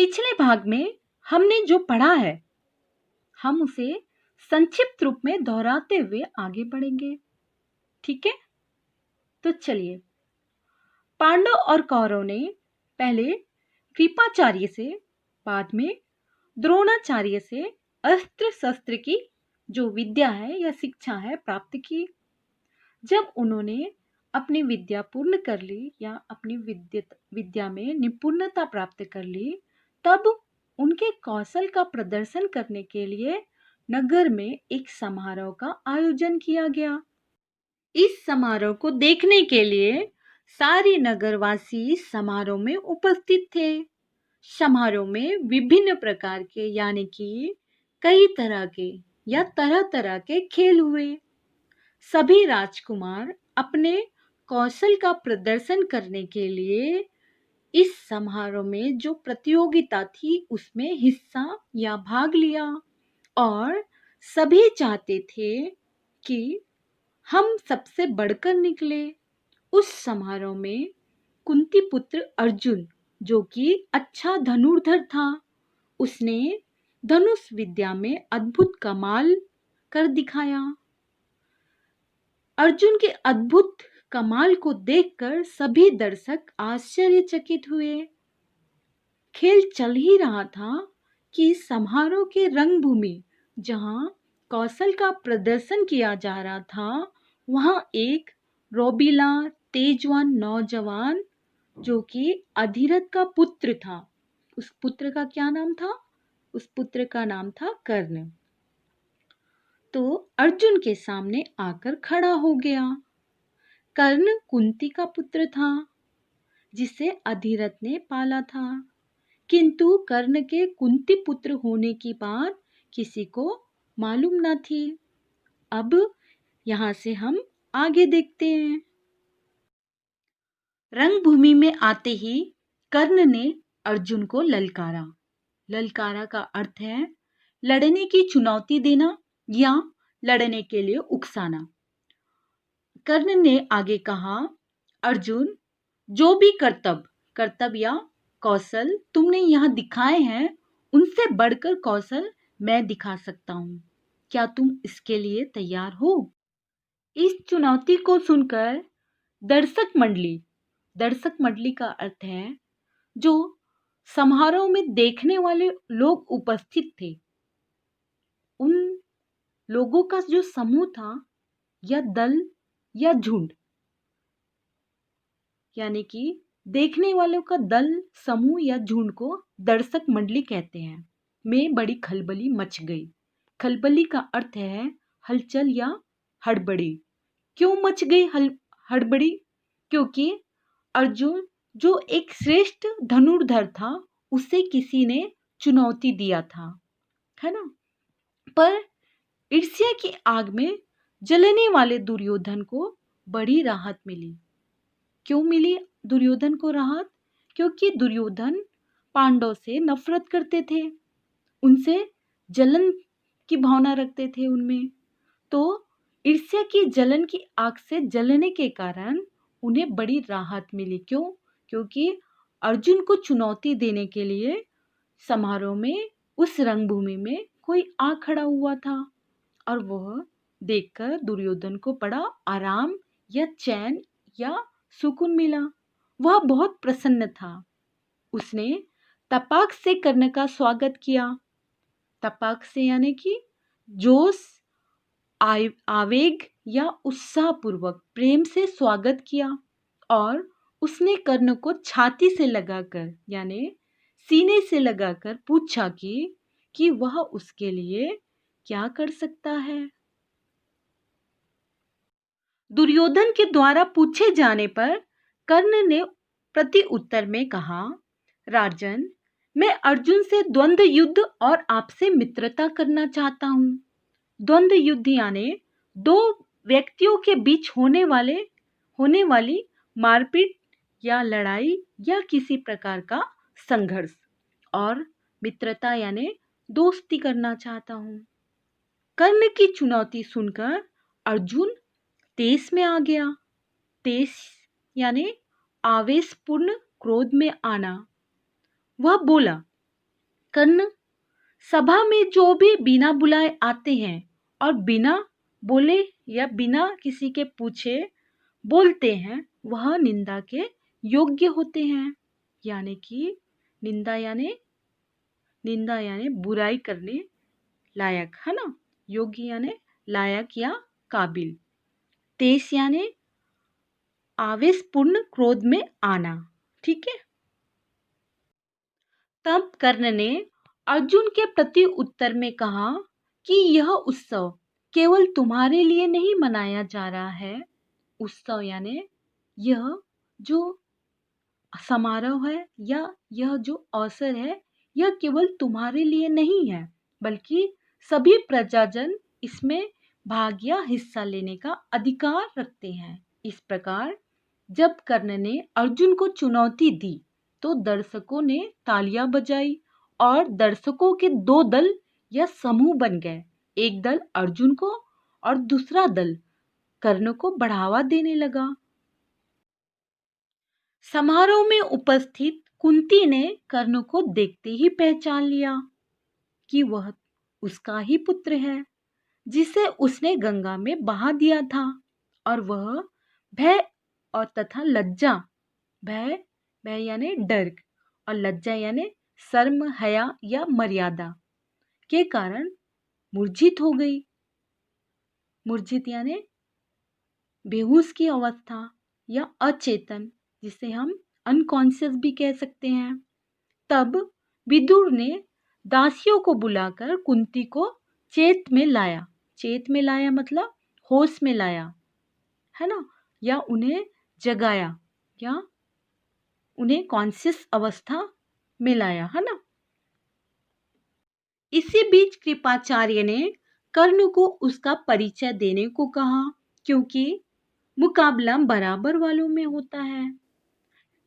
पिछले भाग में हमने जो पढ़ा है हम उसे संक्षिप्त रूप में दोहराते हुए आगे बढ़ेंगे। ठीक है, तो चलिए। पांडव और कौरव ने पहले कृपाचार्य से, बाद में द्रोणाचार्य से अस्त्र शस्त्र की जो विद्या है या शिक्षा है प्राप्त की। जब उन्होंने अपनी विद्या पूर्ण कर ली या अपनी विद्या में निपुणता प्राप्त कर ली, तब उनके कौशल का प्रदर्शन करने के लिए नगर में एक समारोह का आयोजन किया गया। इस समारोह को देखने के लिए सारी नगरवासी समारोह में उपस्थित थे। समारोह में विभिन्न प्रकार के यानी कि कई तरह के या तरह तरह के खेल हुए। सभी राजकुमार अपने कौशल का प्रदर्शन करने के लिए इस समारोह में जो प्रतियोगिता थी उसमें हिस्सा या भाग लिया, और सभी चाहते थे कि हम सबसे बढ़कर निकले। उस समारोह में कुंती पुत्र अर्जुन, जो कि अच्छा धनुर्धर था, उसने धनुष विद्या में अद्भुत कमाल कर दिखाया। अर्जुन के अद्भुत कमाल को देखकर सभी दर्शक आश्चर्यचकित हुए। खेल चल ही रहा था कि समारोह के रंगभूमि जहां कौशल का प्रदर्शन किया जा रहा था, वहां एक रोबीला तेजवान नौजवान जो कि अधिरथ का पुत्र था, उस पुत्र का क्या नाम था? उस पुत्र का नाम था कर्ण। तो अर्जुन के सामने आकर खड़ा हो गया। कर्ण कुंती का पुत्र था जिसे अधिरथ ने पाला था, किंतु कर्ण के कुंती पुत्र होने की बात किसी को मालूम न थी। अब यहाँ से हम आगे देखते हैं। रंगभूमि में आते ही कर्ण ने अर्जुन को ललकारा। ललकारा का अर्थ है लड़ने की चुनौती देना या लड़ने के लिए उकसाना। कर्ण ने आगे कहा, अर्जुन, जो भी कर्तव्य या कौशल तुमने यहाँ दिखाए हैं, उनसे बढ़कर कौशल मैं दिखा सकता हूँ। क्या तुम इसके लिए तैयार हो? इस चुनौती को सुनकर दर्शक मंडली का अर्थ है जो समारोह में देखने वाले लोग उपस्थित थे, उन लोगों का जो समूह था या दल या झुंड, यानी कि देखने वालों का दल, समूह या झुंड को दर्शक मंडली कहते हैं, में बड़ी खलबली मच गई। खलबली का अर्थ है हलचल या हड़बड़ी। क्यों मच गई हड़बड़ी? क्योंकि अर्जुन जो एक श्रेष्ठ धनुर्धर था, उसे किसी ने चुनौती दिया था, है ना। पर ईर्ष्या की आग में जलने वाले दुर्योधन को बड़ी राहत मिली। क्यों मिली दुर्योधन को राहत? क्योंकि दुर्योधन पांडव से नफरत करते थे, उनसे जलन की भावना रखते थे उनमें। तो ईर्ष्या की जलन की आग से जलने के कारण उन्हें बड़ी राहत मिली। क्यों? क्योंकि अर्जुन को चुनौती देने के लिए समारोह में, उस रंगभूमि में कोई आ खड़ा हुआ था, और वह देखकर दुर्योधन को बड़ा आराम या चैन या सुकून मिला। वह बहुत प्रसन्न था। उसने तपाक से कर्ण का स्वागत किया। तपाक से यानी कि जोश, आवेग या उत्साहपूर्वक प्रेम से स्वागत किया, और उसने कर्ण को छाती से लगाकर यानी सीने से लगाकर पूछा कि वह उसके लिए क्या कर सकता है। दुर्योधन के द्वारा पूछे जाने पर कर्ण ने प्रति उत्तर में कहा, राजन, मैं अर्जुन से द्वंद्व युद्ध और आपसे मित्रता करना चाहता हूँ। द्वंद्व युद्ध यानी दो व्यक्तियों के बीच होने वाली मारपीट या लड़ाई या किसी प्रकार का संघर्ष, और मित्रता यानी दोस्ती करना चाहता हूँ। कर्ण की चुनौती सुनकर अर्जुन तेज में आ गया। तेज यानी आवेशपूर्ण क्रोध में आना। वह बोला, कर्ण सभा में जो भी बिना बुलाए आते हैं और बिना बोले या बिना किसी के पूछे बोलते हैं, वह निंदा के योग्य होते हैं। यानी कि निंदा यानी बुराई करने लायक, है ना। योग्य यानी लायक या काबिल। तेज यानी आवेशपूर्ण क्रोध में आना। ठीक है। तब कर्ण ने अर्जुन के प्रति उत्तर में कहा कि यह उत्सव केवल तुम्हारे लिए नहीं मनाया जा रहा है। उत्सव यानी यह जो समारोह है या यह जो अवसर है, यह केवल तुम्हारे लिए नहीं है, बल्कि सभी प्रजाजन इसमें भाग या हिस्सा लेने का अधिकार रखते हैं। इस प्रकार जब कर्ण ने अर्जुन को चुनौती दी तो दर्शकों ने तालियां बजाई और दर्शकों के दो दल या समूह बन गए। एक दल अर्जुन को और दूसरा दल कर्ण को बढ़ावा देने लगा। समारोह में उपस्थित कुंती ने कर्ण को देखते ही पहचान लिया कि वह उसका ही पुत्र है, जिसे उसने गंगा में बहा दिया था। और वह भय और तथा लज्जा, भय यानी डर और लज्जा यानी शर्म, हया या मर्यादा के कारण मूर्छित हो गई। मूर्छित यानी बेहोश की अवस्था या अचेतन, जिसे हम अनकॉन्शियस भी कह सकते हैं। तब विदुर ने दासियों को बुलाकर कुंती को चेत में लाया। चेत में लाया मतलब होश में लाया, है ना, या उन्हें जगाया या उन्हें कॉन्शियस अवस्था में लाया, है ना। इसी बीच कृपाचार्य ने कर्ण को उसका परिचय देने को कहा, क्योंकि मुकाबला बराबर वालों में होता है।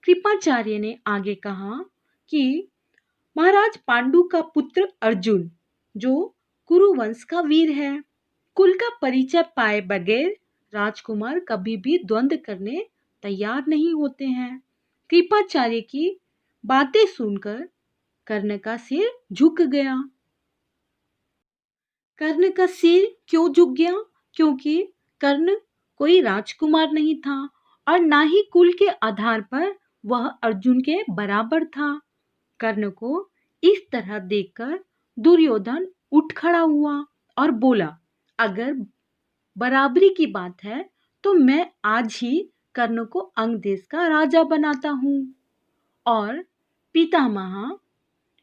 कृपाचार्य ने आगे कहा कि महाराज पांडु का पुत्र अर्जुन, जो कुरुवंश का वीर है, कुल का परिचय पाए बगैर राजकुमार कभी भी द्वंद्व करने तैयार नहीं होते हैं। कृपाचार्य की बातें सुनकर कर्ण का सिर झुक गया। कर्ण का सिर क्यों झुक गया? क्योंकि कर्ण कोई राजकुमार नहीं था और ना ही कुल के आधार पर वह अर्जुन के बराबर था। कर्ण को इस तरह देखकर दुर्योधन उठ खड़ा हुआ और बोला, अगर बराबरी की बात है तो मैं आज ही कर्ण को अंग देश का राजा बनाता हूँ। और पितामह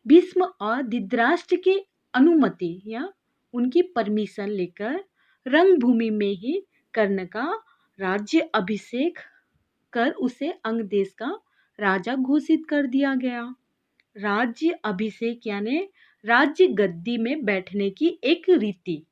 भीष्म और धृतराष्ट्र की अनुमति या उनकी परमिशन लेकर रंगभूमि में ही कर्ण का राज्य अभिषेक कर उसे अंग देश का राजा घोषित कर दिया गया। राज्य अभिषेक यानी राज्य गद्दी में बैठने की एक रीति,